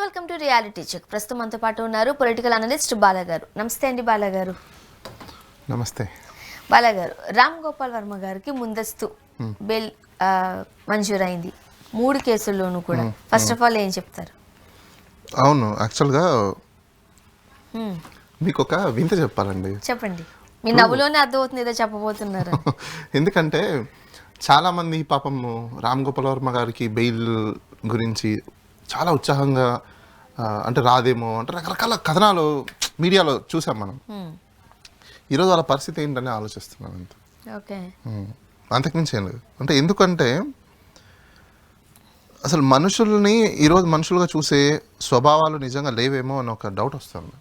Welcome to reality check. ప్రస్తుతం మనతో పాటు ఉన్నారు పొలిటికల్ అనలిస్ట్ బాలా గారు. నమస్తే అండి బాలా గారు. నమస్తే బాలా గారు, రామ్ గోపాల్ వర్మ గారికి ముందస్తు బెయిల్ మంజూరైంది 3 కేసుల్లోనూ కూడా. ఫస్ట్ ఆఫ్ ఆల్ ఏం చెప్తారు? అవును, యాక్చువల్గా మీకు ఒక వింత చెప్పాలండి. చెప్పండి. మీ నవ్వులోనే అర్థమవుతుంది ఏదో చెప్పబోతున్నారు. ఎందుకంటే చాలామంది పాపం రామ్ గోపాల్ వర్మ గారికి బెయిల్ గురించి చాలా ఉత్సాహంగా అంటే రాదేమో అంటే రకరకాల కథనాలు మీడియాలో చూసాం మనం. ఈరోజు వాళ్ళ పరిస్థితి ఏంటని ఆలోచిస్తున్నాను అంత. ఓకే, అంతకుమించి ఏం లేదు. అంటే ఎందుకంటే అసలు మనుషుల్ని ఈరోజు మనుషులుగా చూసే స్వభావాలు నిజంగా లేవేమో అని ఒక డౌట్ వస్తుంది.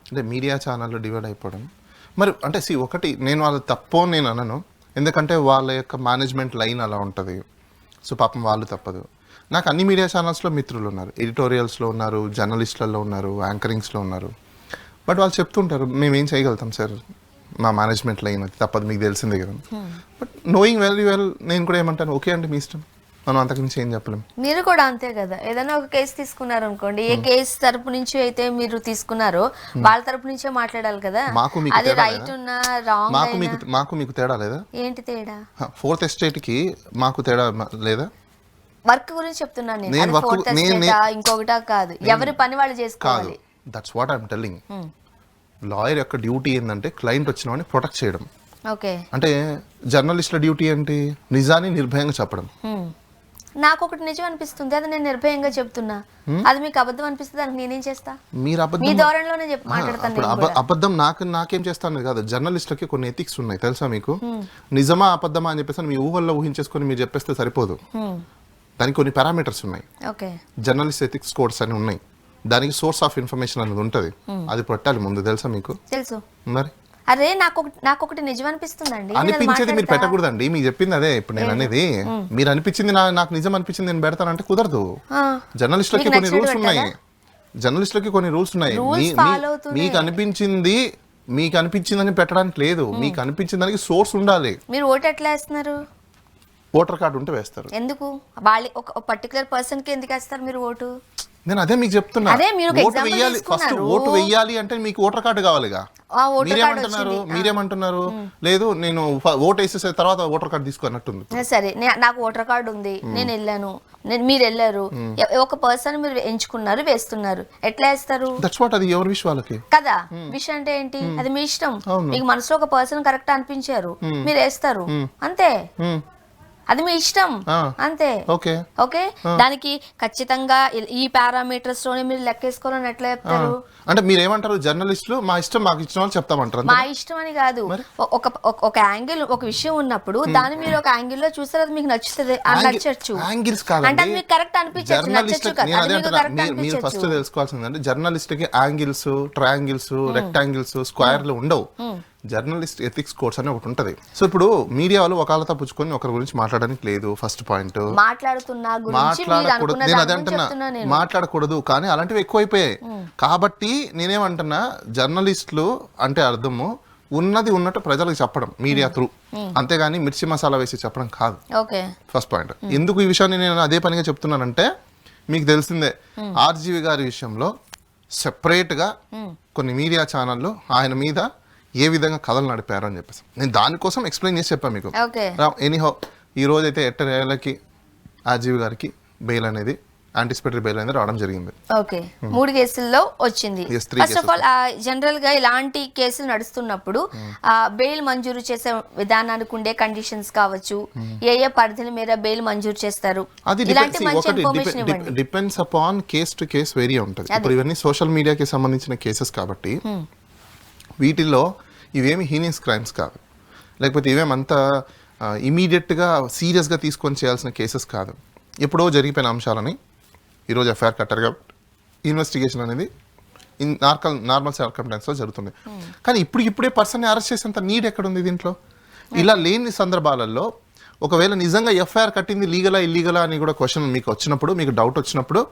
అంటే మీడియా ఛానళ్ళు డివైడ్ అయిపోవడం మరి అంటే ఒకటి నేను వాళ్ళ తప్పు అని నేను అనను, ఎందుకంటే వాళ్ళ యొక్క మేనేజ్మెంట్ లైన్ అలా ఉంటుంది. సో పాపం వాళ్ళు తప్పదు. నాకు అన్ని మీడియా ఛానల్స్లో మిత్రులు ఉన్నారు, ఎడిటోరియల్స్లో ఉన్నారు, జర్నలిస్టులలో ఉన్నారు, యాంకరింగ్స్లో ఉన్నారు. బట్ వాళ్ళు చెప్తుంటారు మేమేం చేయగలుగుతాం సార్, మా మేనేజ్మెంట్ లైన్ అది తప్పదు, మీకు తెలిసిందే కదా. బట్ నోయింగ్ వెరీ వెల్ నేను కూడా ఏమంటాను, ఓకే అండి మీ ఇష్టం, మనం అంతకుమించి ఏం చెప్పలేం. మీరు కూడా అంతే కదా. ఏదైనా ఒక కేసు తీసుకున్నారు అనుకోండి, ఏ కేసు తరపు నుంచి అయితే మీరు తీసుకున్నారో వాళ్ళ తరపు నుంచే మాట్లాడాలి కదా. అది రైట్ ఉన్నా రాంగ్ మాకు మీకు తేడా లేదా? ఏంటి తేడా? 4th ఎస్టేట్కి మాకు తేడా లేదా? వర్క్ గురించి చెప్తున్నాను నేను. ఇంకొకటా కాదు, ఎవరి పని వాళ్ళు చేసుకోవాలి. That's what I'm telling. Lawyer యొక్క డ్యూటీ ఏంటంటే క్లయింట్ వచ్చిన వాడిని ప్రొటెక్ట్ చేయడం. ఓకే, అంటే జర్నలిస్టుల డ్యూటీ ఏంటి? నిజాన్ని నిర్భయంగా చెప్పడం. నాకు ఒకటి నిజం అనిపిస్తుంది, అది నేను నిర్భయంగా చెప్తున్నా. అది మీకు అబద్ధం అనిపిస్తుంది, దానికి నేనేం చేస్తా? మీరు మీ ధోరణిలోనే మాట్లాడతాను. అబద్ధం నాకేం చేస్తాను కాదు. జర్నలిస్టులకి కొన్ని ఎథిక్స్ ఉన్నాయి తెలుసా మీకు? నిజమా అబద్ధమా అని చెప్పేసి మీ ఊహల్లో ఊహించేసుకొని మీరు చెప్పేస్తే సరిపోదు. దానికి కొన్ని పారామీటర్స్ ఉన్నాయి. జర్నలిస్ట్ ఎథిక్స్ కోడ్స్ అని ఉన్నాయి. దానికి సోర్స్ ఆఫ్ ఇన్ఫర్మేషన్ అనేది ఉంటుంది, అది పెట్టాలి ముందు. తెలుసా మీకు? తెలుసు. మరి అరే నాకు ఒకటి నిజం అనిపిస్తుందండి. అనిపించేది మీరు పెట్టకూడదండి. మీకు చెప్పింది అదే ఇప్పుడు నేను అనేది. మీరు అనిపించింది నాకు నిజం అనిపించింది నేను పెడతానంటే కుదరదు. జర్నలిస్టులకి కొన్ని రూల్స్ ఉన్నాయి. జర్నలిస్టులకి కొన్ని రూల్స్ ఉన్నాయి. మీకు అనిపించిందని పెట్టడానికి లేదు. మీకు అనిపించిన దానికి సోర్స్ ఉండాలి. మీరు ఓటు ఎట్లా వేస్తున్నారు? ఓటర్ కార్డు ఉంటే వేస్తారు. ఎందుకు? వాళ్ళు ఒక పర్టికులర్ పర్సన్ కి ఎందుకు వేస్తారు మీరు ఓటు? నేను అదే మీకు చెప్తున్నా. ఓటు వేయాలి, ఫస్ట్ ఓటు వేయాలి అంటే మీకు ఓటర్ కార్డు కావాలిగా. మీరేమంటున్నారు లేదు నేను ఓటు వేసేసే తర్వాత ఓటర్ కార్డు తీసుకున్నట్టుంది. సరే, నాకు ఓటర్ కార్డు ఉంది, నేను వెళ్ళాను, మీరు వెళ్ళారు, ఒక పర్సన్ మీరు ఎంచుకున్నారు, వేస్తున్నారు, ఎట్లా వేస్తారు? దట్స్ వాట్, అది ఎవరి విషయం వాళ్ళకి కదా. విషయం అంటే ఏంటి? అది మీ ఇష్టం. మీకు మనసులో ఒక పర్సన్ కరెక్ట్ అనిపించారు, మీరు వేస్తారు, అంతే. అది మీ ఇష్టం, అంతే. ఓకే, దానికి ఖచ్చితంగా ఈ పారామీటర్స్ లోనే మీరు లెక్కేసుకోవాలని ఎట్లా చెప్తారు? అంటే మీరు ఏమంటారు? జర్నలిస్టులు మా ఇష్టం, మాకు ఇష్టం అని చెప్తామంటారు. మా ఇష్టం అని కాదు. ఒక యాంగిల్, ఒక విషయం ఉన్నప్పుడు దాన్ని మీరు ఒక యాంగిల్ లో చూస్తే అది మీకు నచ్చుతుంది, నచ్చచ్చు. అంటే అది మీకు కరెక్ట్ అనిపించచ్చు, నచ్చచ్చు కదా. మీరు ఫస్ట్ తెలుసుకోవాల్సిందంటే జర్నలిస్ట్ కి యాంగిల్స్, ట్రయాంగిల్స్, రెక్టాంగిల్స్, స్క్వేర్లు ఉండవు. జర్నలిస్ట్ ఎథిక్స్ కోడ్స్ అని ఒకటి ఉంటది. సో ఇప్పుడు మీడియా వాళ్ళు ఒకళ్ళతో పుచ్చుకొని ఒకరి గురించి మాట్లాడడానికి లేదు. ఫస్ట్ పాయింట్, నేను అదే అంటున్నా, మాట్లాడకూడదు. కానీ అలాంటివి ఎక్కువైపోయాయి. కాబట్టి నేనేమంటున్నా, జర్నలిస్టులు అంటే అర్థము ఉన్నది ఉన్నట్టు ప్రజలకు చెప్పడం మీడియా త్రూ, అంతేగాని మిర్చి మసాలా వేసి చెప్పడం కాదు. First point. ఎందుకు ఈ విషయాన్ని నేను అదే పనిగా చెప్తున్నానంటే, మీకు తెలిసిందే ఆర్జీవి గారి విషయంలో సెపరేట్ గా కొన్ని మీడియా ఛానళ్ళు ఆయన మీద ఏ విధంగా కథలు నడిపారు అని చెప్పేసి నేను దానికోసం ఎక్స్ప్లెయిన్ చేసి చెప్పాను మీకు. ఎనీహౌ ఈ రోజైతే ఎట్టరేళ్ళకి ఆర్జీవి గారికి బెయిల్ అనేది, యాంటిసిపేటరీ బెయిల్ అనేది రావడం జరిగింది. 3 కేసుల్లో వచ్చింది. ఫస్ట్ ఆఫ్ ఆల్ జనరల్ గా ఇలాంటి కేసులు నడుస్తున్నప్పుడు బెయిల్ మంజూరు చేసే విధానానికి ఉండే కండిషన్స్ కావచ్చు, ఏ పరిధిల మేర బెయిల్ మంజూరు చేస్తారు, ఇలాంటి మంచి ఇన్ఫర్మేషన్ ఇవ్వండి. Depends upon case to case vary ఉంటుంది. ఇప్పుడు ఇవన్నీ సోషల్ మీడియాకి సంబంధించిన కేసెస్ కాబట్టి వీటిల్లో ఇవేమి హీనియస్ క్రైమ్స్ కాదు, లేకపోతే ఇవేమంతా ఇమీడియట్గా సీరియస్గా తీసుకొని చేయాల్సిన కేసెస్ కాదు. ఎప్పుడో జరిగిపోయిన అంశాలని ఈరోజు ఎఫ్ఐఆర్ కట్టారు కాబట్టి ఇన్వెస్టిగేషన్ అనేది నార్మల్ సర్కమ్స్టాన్స్లో జరుగుతుంది. కానీ ఇప్పుడే పర్సన్ని అరెస్ట్ చేసేంత నీడ్ ఎక్కడుంది దీంట్లో? ఇలా లేని సందర్భాలలో ఒకవేళ నిజంగా ఎఫ్ఐఆర్ కట్టింది లీగలా ఇల్లీగలా అని కూడా క్వశ్చన్ మీకు వచ్చినప్పుడు, మీకు డౌట్ వచ్చినప్పుడు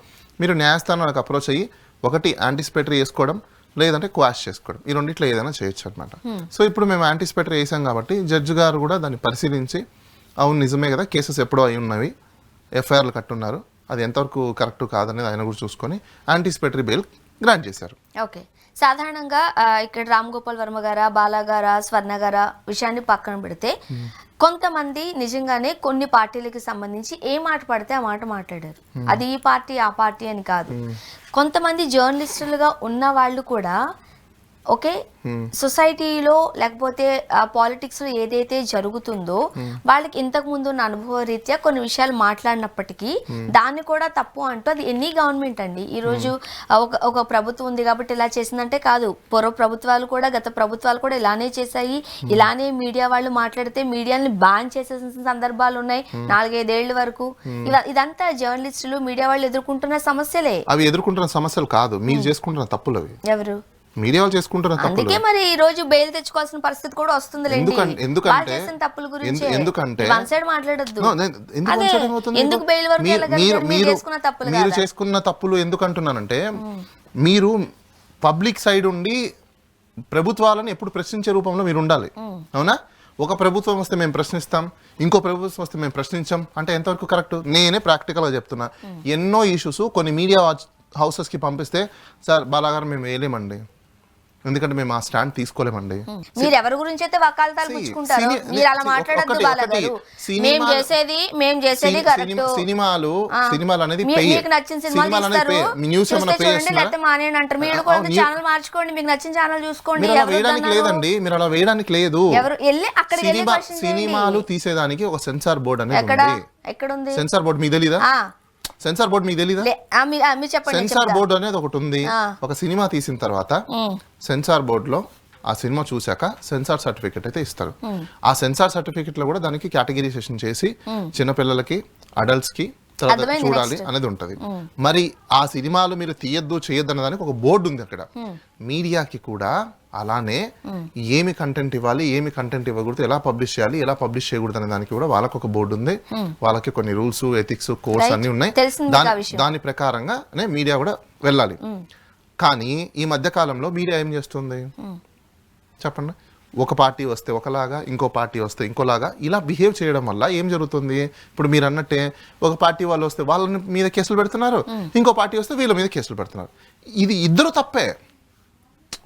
మీరు న్యాయస్థానానికి అప్రోచ్ అయ్యి ఒకటి యాంటిసిపేటరీ వేసుకోవడం, లేదంటే క్వాష్ చేసుకోవడం, ఈ రెండిట్లో ఏదైనా చేయొచ్చు అనమాట. సో ఇప్పుడు మేము యాంటిసిపేటరీ వేసాం కాబట్టి జడ్జి గారు కూడా దాన్ని పరిశీలించి అవును నిజమే కదా, కేసెస్ ఎప్పుడో అయి ఉన్నవి, ఎఫ్ఐఆర్లు కట్టున్నారు, అది ఎంతవరకు కరెక్ట్ కాదనేది ఆయన కూడా చూసుకొని యాంటిసిపేటరీ బెయిల్ గ్రాంట్ చేశారు. ఓకే, సాధారణంగా ఇక్కడ రామ్ గోపాల్ వర్మ గారా, బాలా గారా, స్వర్ణ గారా విషయాన్ని పక్కన పెడితే కొంతమంది నిజంగానే కొన్ని పార్టీలకి సంబంధించి ఏ మాట పడితే ఆ మాట మాట్లాడారు. అది ఈ పార్టీ ఆ పార్టీ అని కాదు. కొంతమంది జర్నలిస్టులుగా ఉన్న వాళ్ళు కూడా ఓకే సొసైటీలో లేకపోతే పాలిటిక్స్ లో ఏదైతే జరుగుతుందో వాళ్ళకి ఇంతకు ముందు ఉన్న అనుభవ రీత్యా కొన్ని విషయాలు మాట్లాడినప్పటికీ దాన్ని కూడా తప్పు అంటూ అది ఎన్ని గవర్నమెంట్ అండి ఈ రోజు ఒక ప్రభుత్వం ఉంది కాబట్టి ఇలా చేసిందంటే కాదు. పూర్వ ప్రభుత్వాలు కూడా గత ప్రభుత్వాలు కూడా ఇలానే చేశాయి. ఇలానే మీడియా వాళ్ళు మాట్లాడితే మీడియాని బ్యాన్ చేసేసిన సందర్భాలు ఉన్నాయి 4-5 ఏళ్ల వరకు. ఇదంతా జర్నలిస్టులు మీడియా వాళ్ళు ఎదుర్కొంటున్న సమస్యలే. అవి ఎదుర్కొంటున్న సమస్యలు కాదు, మీరు చేసుకుంటున్న తప్పులు అవి. ఎవరు? మీడియా వాళ్ళు చేసుకుంటున్న తప్పులు. అందుకే మరి ఈ రోజు బెయిల్ తెచ్చుకోవాల్సిన పరిస్థితి కూడా వస్తుంది. ఎందుకంటే తప్పుల గురించి వన్ సైడ్ మాట్లాడొద్దు. ఎందుకు బెయిల్ వరకు మీరు చేసుకున్న తప్పులు ఎందుకు అంటున్నానంటే, మీరు పబ్లిక్ సైడ్ ఉండి ప్రభుత్వాలను ఎప్పుడు ప్రశ్నించే రూపంలో మీరు ఉండాలి. అవునా? ఒక ప్రభుత్వం వస్తే మేము ప్రశ్నిస్తాం, ఇంకో ప్రభుత్వం వస్తే మేము ప్రశ్నించాం అంటే ఎంతవరకు కరెక్ట్? నేనే ప్రాక్టికల్గా చెప్తున్నా. ఎన్నో ఇష్యూస్ కొన్ని మీడియా హౌసెస్కి పంపిస్తే, సార్ బాలాగారు మేము వేయలేమండి, ఎందుకంటే మేము ఆ స్టాండ్ తీసుకోలేమండి. మీరు ఎవరి గురించి అయితే వకాలతాలు పుచ్చుకుంటారో మీరు అలా మాట్లాడొద్దు బాలాగారు. మేము చేసేది కరెక్ట్. సినిమాలు అనేది మీకు నచ్చిన సినిమాలు తీస్తారు, లేకపోతే మానేయండి అంటారు. మీరు కూడా ఛానల్ మార్చుకోండి, మీకు నచ్చిన ఛానల్ చూసుకోండి. వేయడానికి లేదండి, మీరు అలా వేయడానికి లేదు. ఎవరు వెళ్ళి అక్కడికి సినిమాలు తీసేదానికి ఒక సెన్సార్ బోర్డు అనేది ఎక్కడ ఉంది? సెన్సార్ బోర్డు మీకు తెలీదా? సెన్సార్ బోర్డు మీకు తెలీదా? సెన్సార్ బోర్డు అనేది ఒకటి ఉంది. ఒక సినిమా తీసిన తర్వాత సెన్సార్ బోర్డులో ఆ సినిమా చూశాక సెన్సార్ సర్టిఫికెట్ అయితే ఇస్తారు. ఆ సెన్సార్ సర్టిఫికెట్ లో కూడా దానికి కేటగిరైజేషన్ చేసి చిన్నపిల్లలకి, అడల్ట్స్ కి చూడాలి అనేది ఉంటది. మరి ఆ సినిమాలు మీరు తీయద్దు చేయొద్దు అనే దానికి ఒక బోర్డు ఉంది అక్కడ. మీడియాకి కూడా అలానే ఏమి కంటెంట్ ఇవ్వాలి, ఏమి కంటెంట్ ఇవ్వకూడదు, ఎలా పబ్లిష్ చేయాలి, ఎలా పబ్లిష్ చేయకూడదు అనే దానికి కూడా వాళ్ళకి ఒక బోర్డు ఉంది. వాళ్ళకి కొన్ని రూల్స్, ఎథిక్స్, కోడ్స్ అన్ని ఉన్నాయి. దాని ప్రకారంగానే మీడియా కూడా వెళ్ళాలి. కానీ ఈ మధ్య కాలంలో మీడియా ఏం చేస్తుంది చెప్పండి? ఒక పార్టీ వస్తే ఒకలాగా, ఇంకో పార్టీ వస్తే ఇంకోలాగా, ఇలా బిహేవ్ చేయడం వల్ల ఏం జరుగుతుంది? ఇప్పుడు మీరు అన్నట్టే ఒక పార్టీ వాళ్ళు వస్తే వాళ్ళ మీద కేసులు పెడుతున్నారు, ఇంకో పార్టీ వస్తే వీళ్ళ మీద కేసులు పెడుతున్నారు. ఇది ఇద్దరు తప్పే.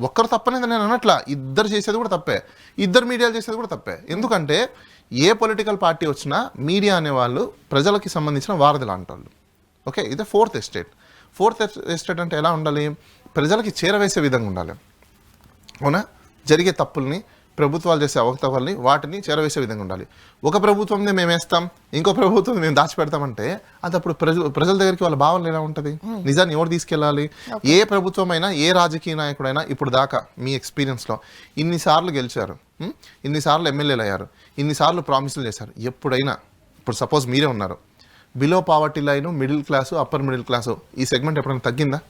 ఒక్కరు తప్పనేది నేను అన్నట్లా, ఇద్దరు చేసేది కూడా తప్పే, ఇద్దరు మీడియాలు చేసేది కూడా తప్పే. ఎందుకంటే ఏ పొలిటికల్ పార్టీ వచ్చినా మీడియా అనేవాళ్ళు ప్రజలకి సంబంధించిన వారధి లాంటి వాళ్ళు. ఓకే, ఇదే ఫోర్త్ ఎస్టేట్. ఫోర్త్ ఎస్టేట్ అంటే ఎలా ఉండాలి? ప్రజలకి చేరవేసే విధంగా ఉండాలి. అవునా? జరిగే తప్పుల్ని, ప్రభుత్వాలు చేసే అవకతవల్ని, వాటిని చేరవేసే విధంగా ఉండాలి. ఒక ప్రభుత్వంని మేము వేస్తాం, ఇంకో ప్రభుత్వం మేము దాచిపెడతామంటే అది అప్పుడు ప్రజల దగ్గరికి వాళ్ళ భావనలు ఎలా ఉంటుంది? నిజాన్ని ఎవరు తీసుకెళ్ళాలి? ఏ ప్రభుత్వం అయినా, ఏ రాజకీయ నాయకుడైనా ఇప్పుడు దాకా మీ ఎక్స్పీరియన్స్లో ఇన్నిసార్లు గెలిచారు, ఇన్నిసార్లు ఎమ్మెల్యేలు అయ్యారు, ఇన్నిసార్లు ప్రామిసులు చేశారు. ఎప్పుడైనా ఇప్పుడు సపోజ్ మీరే ఉన్నారు, below poverty line, middle class, upper middle class, ఈ సెగ్మెంట్ ఎప్పుడైనా తగ్గిందా?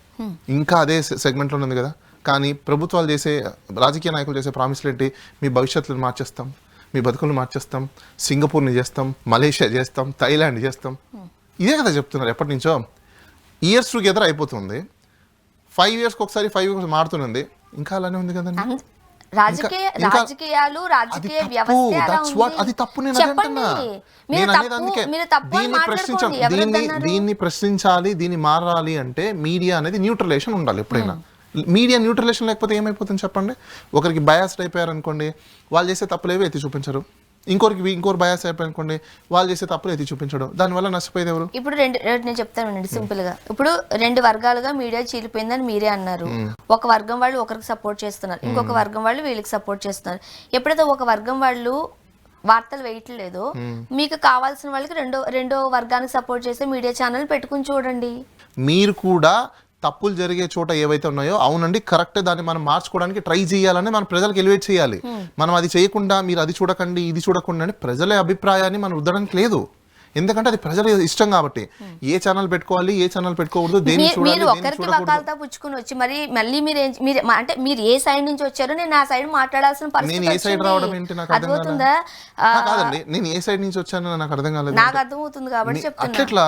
ఇంకా అదే సెగ్మెంట్లో ఉంది కదా. కానీ ప్రభుత్వాలు చేసే, రాజకీయ నాయకులు చేసే ప్రామిస్లు ఏంటి? మీ భవిష్యత్తులను మార్చేస్తాం, మీ బతుకులను మార్చేస్తాం, సింగపూర్ని చేస్తాం, మలేషియా చేస్తాం, థాయిలాండ్ చేస్తాం. ఇదే కదా చెప్తున్నారు ఎప్పటి నుంచో. ఇయర్స్ టుగెదర్ అయిపోతుంది, 5 yearsకి ఒకసారి 5 years మారుతుంది, ఇంకా అలానే ఉంది కదండి. రాజకీయాలు, రాజకీయ వ్యవస్థ అది తప్పు. నేను అనేదానికే దీన్ని ప్రశ్నించాలి, దీన్ని మారాలి అంటే మీడియా అనేది న్యూట్రలేషన్ ఉండాలి ఎప్పుడైనా. మీడియా న్యూట్రలేషన్ లేకపోతే ఏమైపోతుంది చెప్పండి? ఒకరికి బయాస్డ్ అయిపోయారు అనుకోండి, వాళ్ళు చేసే తప్పులేవి ఎత్తి చూపించరు. ఇంకోరు బయాస్ అయిపోయారు అనుకోండి, వాళ్ళు చేసే తప్పులు ఎత్తి చూపించడం. దానివల్ల నష్టపోయేది ఎవరు? ఇప్పుడు నేను చెప్తానండి సింపుల్ గా. ఇప్పుడు 2 వర్గాలుగా మీడియా చీలిపోయిందని మీరే అన్నారు. ఒక వర్గం వాళ్ళు ఒకరికి సపోర్ట్ చేస్తున్నారు, ఇంకొక వర్గం వాళ్ళు వీళ్ళకి సపోర్ట్ చేస్తున్నారు. ఎప్పుడైతే ఒక వర్గం వాళ్ళు వార్తలు వేయట్లేదో, మీకు కావాల్సిన వాళ్ళకి రెండో వర్గానికి సపోర్ట్ చేసే మీడియా ఛానల్ పెట్టుకుని చూడండి. మీరు కూడా తప్పులు జరిగే చోట ఏవైతే ఉన్నాయో అవునండి కరెక్ట్, దాన్ని మనం మార్చుకోవడానికి ట్రై చేయాలని మనం ప్రజలకు ఎలివేట్ చేయాలి. మనం అది చేయకుండా మీరు అది చూడకండి, ఇది చూడకుండా అని ప్రజల అభిప్రాయాన్ని మనం రుద్దడానికి లేదు. ఎందుకంటే అది ప్రజల ఇష్టం కాబట్టి. ఏ ఛానల్ పెట్టుకోవాలి, ఏ ఛానల్ పెట్టుకోకూడదు, దేన్ని చూడాలి, ఒకరికి వకాలతా పుచ్చుకుని వచ్చి మళ్ళీ మీరు ఏ సైడ్ నుంచి వచ్చారో నేను ఆ సైడ్ మాట్లాడాల్సిన పరిస్థితి. నేను ఏ సైడ్ రావడం ఏంటి నాకు అర్థం కాదండి. నేను ఏ సైడ్ నుంచి వచ్చానో నాకు అర్థం కాలేదు. నాకు అర్థమవుతుంది కాబట్టి చెప్తున్నా.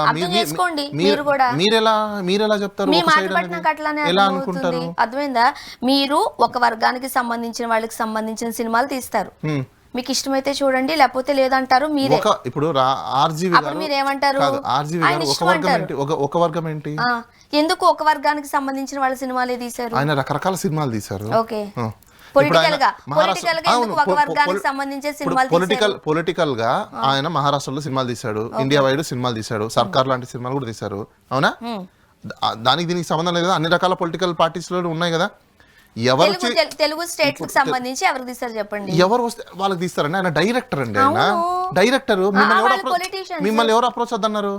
మీరెలా చెప్తారు? ఎలా అనుకుంటారు? అర్థమైందా? మీరు ఒక వర్గానికి సంబంధించిన వాళ్ళకి సంబంధించిన సినిమాలు తీస్తారు, మీకు ఇష్టమైతే చూడండి లేకపోతే లేదంటారు మీరే. ఇప్పుడు ఆర్జీవి అప్పుడు మీరు ఏమంటారు? ఆర్జీవి గారు ఒక వర్గం ఏంటి? ఒక వర్గం ఏంటి? ఎందుకు ఒక వర్గానికి సంబంధించిన వాళ్ళ సినిమాలే తీశారు? ఆయన రకరకాల సినిమాలు తీశారు. ఓకే, పొలిటికల్ గా ఎందుకు ఒక వర్గానికి సంబంధించిన సినిమాలు తీశారు? పొలిటికల్ గా ఆయన మహారాష్ట్రలో సినిమాలు తీశాడు, ఇండియా వైడ్ సినిమాలు తీశాడు, సర్కార్ లాంటి సినిమాలు కూడా తీశారు. అవునా? దానికి దీనికి సంబంధం లేదు కదా, అన్ని రకాల పొలిటికల్ పార్టీస్ లో ఉన్నాయి కదా. ఎవరు తెలుగు స్టేట్ కి సంబంధించి ఎవరు తీస్తారు చెప్పండి? ఎవరు వస్తే వాళ్ళకి తీస్తారండి. ఆయన డైరెక్టర్ అండి. ఆయన డైరెక్టర్. మిమ్మల్ని ఎవరు అప్రోచ్ వద్దన్నారు?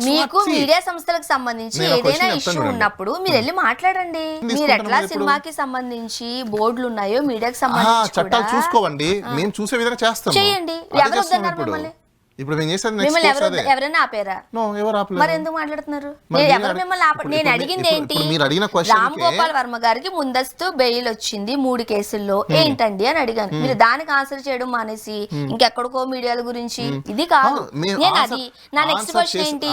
మీకు మీడియా సంస్థలకు సంబంధించి ఏదైనా ఇష్యూ ఉన్నప్పుడు మీరు వెళ్ళి మాట్లాడండి. మీరు ఎట్లా సినిమాకి సంబంధించి బోర్డులు ఉన్నాయో మీడియాకి సంబంధించి చట్టాలు చూసుకోవండి. మేము చూసే విధంగా చేస్తాం. చేయండి. ఎవరు వద్దన్నారు మిమ్మల్ని? ఇప్పుడు మేము చేసేది ఎవరైనా ఆపేరా? మరి ఎందుకు మాట్లాడుతున్నారు? ఎవరు మిమ్మల్ని నేను అడిగింది ఏంటి? రామ్ గోపాల్ వర్మ గారికి ముందస్తు బెయిల్ వచ్చింది 3 కేసుల్లో, ఏంటండి అని అడిగాను. మీరు దానికి ఆన్సర్ చేయడం మానేసి ఇంకెక్కడికో మీడియాల గురించి ఇది కాదు. నేను అది నా నెక్స్ట్ క్వశ్చన్ ఏంటి?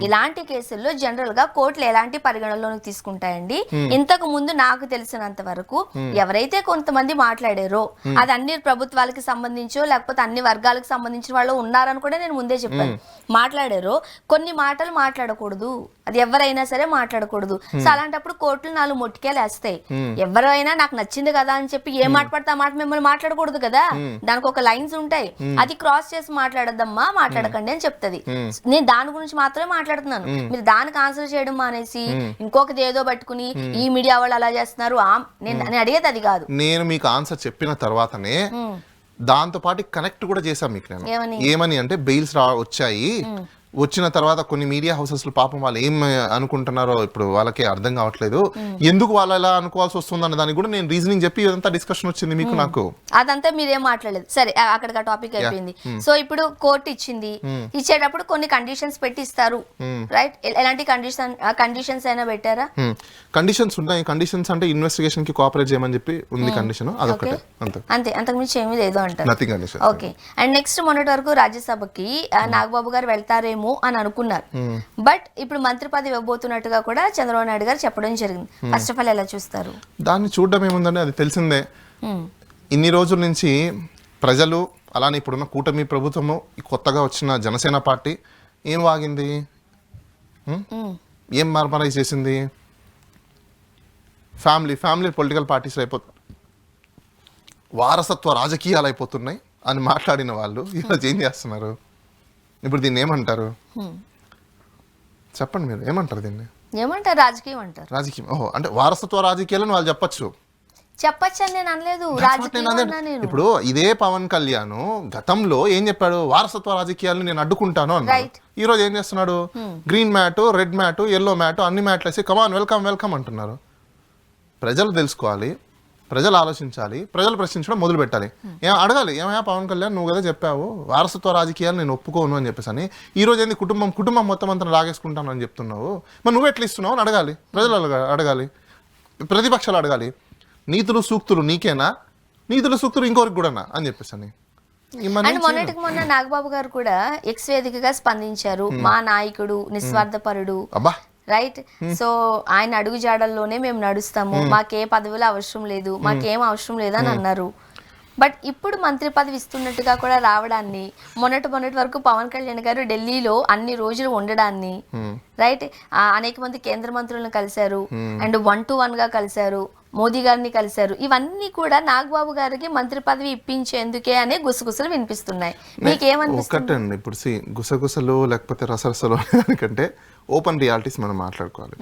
ఇలాంటి కేసుల్లో జనరల్ గా కోర్టులు ఎలాంటి పరిగణనలోకి తీసుకుంటాయండి? ఇంతకు ముందు నాకు తెలిసినంత వరకు ఎవరైతే కొంతమంది మాట్లాడారో అది అన్ని ప్రభుత్వాలకి సంబంధించో లేకపోతే అన్ని వర్గాలకు సంబంధించిన వాళ్ళు ఉన్నారని కూడా నేను ముందే చెప్పాను. మాట్లాడారు, కొన్ని మాటలు మాట్లాడకూడదు, అది ఎవరైనా సరే మాట్లాడకూడదు. సో అలాంటప్పుడు కోర్టులు 4 మొట్టికేలు వేస్తాయి. ఎవరైనా నాకు నచ్చింది కదా అని చెప్పి ఏ మాట పడితే ఆ మాట మిమ్మల్ని మాట్లాడకూడదు కదా, దానికి ఒక లైన్స్ ఉంటాయి. అది క్రాస్ చేసి మాట్లాడద్దమ్మా, మాట్లాడకండి అని చెప్తది. నేను దాని గురించి మాత్రమే మాట్లాడుతున్నాను. మీరు దానికి ఆన్సర్ చేయడం మానేసి ఇంకొకటి ఏదో పట్టుకుని ఈ మీడియా వాళ్ళు అలా చేస్తున్నారు, నేను అడిగేది అది కాదు. నేను మీకు ఆన్సర్ చెప్పిన తర్వాతనే దాంతో పాటు కనెక్ట్ కూడా చేశాం మీకు. నేను ఏమని అంటే బెయిల్స్ వచ్చాయి, వచ్చిన తర్వాత కొన్ని మీడియా హౌసెస్ పాపం వాళ్ళు ఏం అనుకుంటున్నారో ఇప్పుడు వాళ్ళకే అర్థం కావట్లేదు, ఎందుకు వాళ్ళు ఎలా అనుకోవాల్సి వస్తుంది అనే దానికి కూడా నేను రీజనింగ్ చెప్పి ఇదంతా డిస్కషన్ వచ్చింది మీకు. నాకు అదంతా మీరేం మాట్లాడలేదు. సరే, అక్కడికి ఆ టాపిక్ అయిపోయింది. సో ఇప్పుడు కోర్టు ఇచ్చింది, ఇచ్చేటప్పుడు కొన్ని కండిషన్స్ పెట్టి ఇస్తారు, రైట్? ఎలాంటి కండిషన్స్ అయినా పెట్టారా? కండిషన్స్ ఉన్నాయి. కండిషన్స్ అంటే ఇన్వెస్టిగేషన్ కి కోఆపరేట్ చేయమని చెప్పి ఉంది కండిషన్, అదొకటే అంతే. అంతకుమించి ఏమీ లేదు అంటారు. Nothing condition. Okay. And next మొన్నటి వరకు రాజ్యసభకి నాగబాబు గారు వెళ్తారేమో అని అనుకున్నారు. బట్ ఇప్పుడు మంత్రి పదవి ఇవ్వబోతున్నట్టుగా కూడా చంద్రబాబు నాయుడు గారు చెప్పడం జరిగింది. ఫస్ట్ ఆఫ్ ఆల్ ఎలా చూస్తారు దాన్ని? చూడడం ఏముందండి, అది తెలిసిందే. ఇన్ని రోజుల నుంచి ప్రజలు, అలానే ఇప్పుడున్న కూటమి ప్రభుత్వము, కొత్తగా వచ్చిన జనసేన పార్టీ ఏం వాగింది, ఏం మార్మరైజ్ చేసింది? ఫ్యామిలీ పొలిటికల్ పార్టీస్ అయిపోతాయి, వారసత్వ రాజకీయాలు అయిపోతున్నాయి అని మాట్లాడిన వాళ్ళు ఈరోజు ఏం చేస్తున్నారు? ఇప్పుడు దీన్ని ఏమంటారు చెప్పండి? మీరు ఏమంటారు దీన్ని? ఏమంటారు? రాజకీయం అంటారు. రాజకీయం. ఓహో, అంటే వారసత్వ రాజకీయాలను వాళ్ళు చెప్పచ్చు అని నేను అనలేదు. ఇప్పుడు ఇదే పవన్ కళ్యాణ్ గతంలో ఏం చెప్పాడు? వారసత్వ రాజకీయాలను నేను అడ్డుకుంటాను అన్నాడు. ఈ రోజు ఏం చేస్తున్నాడు? Green mat, red mat, yellow mat, అన్ని మ్యాట్లు వేసి కమాన్ వెల్కమ్ అంటున్నారు. ప్రజలు తెలుసుకోవాలి, ప్రజలు ఆలోచించాలి, ప్రజలు ప్రశ్నించడం మొదలు పెట్టాలి. అడగాలి, ఏమయ్యా పవన్ కళ్యాణ్ నువ్వు కదా చెప్పావు వారసత్వ రాజకీయాలు నేను ఒప్పుకోను అని చెప్పేసి అని, ఈ రోజు ఏంది కుటుంబం మొత్తం అంతా లాగేసుకుంటాను అని చెప్తున్నావు, మరి నువ్వు ఎట్లా ఇస్తున్నావు అని అడగాలి. ప్రజలు అడగాలి, ప్రతిపక్షాలు అడగాలి. నీతులు సూక్తులు నీకేనా, నీతులు సూక్తులు ఇంకొకరికి కూడానా అని చెప్పేసి అని. మొన్న నాగబాబు గారు కూడా ఎక్స్ వేదికగా స్పందించారు. మా నాయకుడు నిస్వార్థపరుడు, రైట్? సో ఆయన అడుగు జాడల్లోనే మేము నడుస్తాము, మాకే పదవులు అవసరం లేదు, మాకేం అవసరం లేదని అన్నారు. బట్ ఇప్పుడు మంత్రి పదవి ఇస్తున్నట్టుగా కూడా రావడాన్ని, మొన్నటి వరకు పవన్ కళ్యాణ్ గారు ఢిల్లీలో అన్ని రోజులు ఉండడాన్ని, రైట్, అనేక మంది కేంద్ర మంత్రులను కలిశారు, అండ్ 1-to-1 గా కలిశారు, మోదీ గారిని కలిశారు. ఇవన్నీ కూడా నాగబాబు గారికి మంత్రి పదవి ఇప్పించేందుకే అనే గుసగుసలు వినిపిస్తున్నాయి. మీకేమనిపిస్తుంది? ఒకటండి, ఇప్పుడు గుసగుసలు లేకపోతే రసరసలు కంటే ఓపెన్ రియాలిటీస్ మనం మాట్లాడుకోవాలి.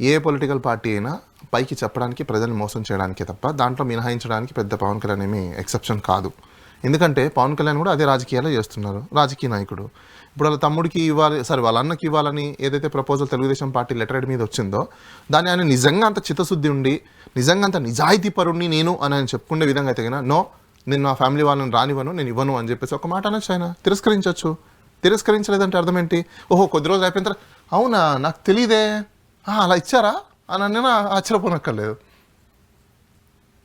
ఏ పొలిటికల్ పార్టీ అయినా పైకి చెప్పడానికి, ప్రజల్ని మోసం చేయడానికే తప్ప దాంట్లో మినహాయించడానికి పెద్ద పవన్ కళ్యాణ్ ఏమీ ఎక్సెప్షన్ కాదు. ఎందుకంటే పవన్ కళ్యాణ్ కూడా అదే రాజకీయాలు చేస్తున్నారు, రాజకీయ నాయకుడు. ఇప్పుడు వాళ్ళ తమ్ముడికి ఇవ్వాలి, సరే వాళ్ళ అన్నకి ఇవ్వాలని ఏదైతే ప్రపోజల్ తెలుగుదేశం పార్టీ లెటర్ మీద వచ్చిందో దాన్ని ఆయన నిజంగా అంత చిత్తశుద్ధి ఉండి, నిజంగా అంత నిజాయితీ పరుణ్ణి నేను అని ఆయన చెప్పుకునే విధంగా అయితే కన్నా, నో నేను నా ఫ్యామిలీ వాళ్ళని రానివ్వను, నేను ఇవ్వను అని చెప్పేసి ఒక మాట అనొచ్చు. ఆయన తిరస్కరించవచ్చు. తిరస్కరించలేదంటే అర్థం ఏంటి? ఓహో కొద్ది రోజులు అయిపోయిన తర్వాత అవునా నాకు తెలియదే, అలా ఇచ్చారా అని నేను ఆశ్చర్యపోనక్కర్లేదు.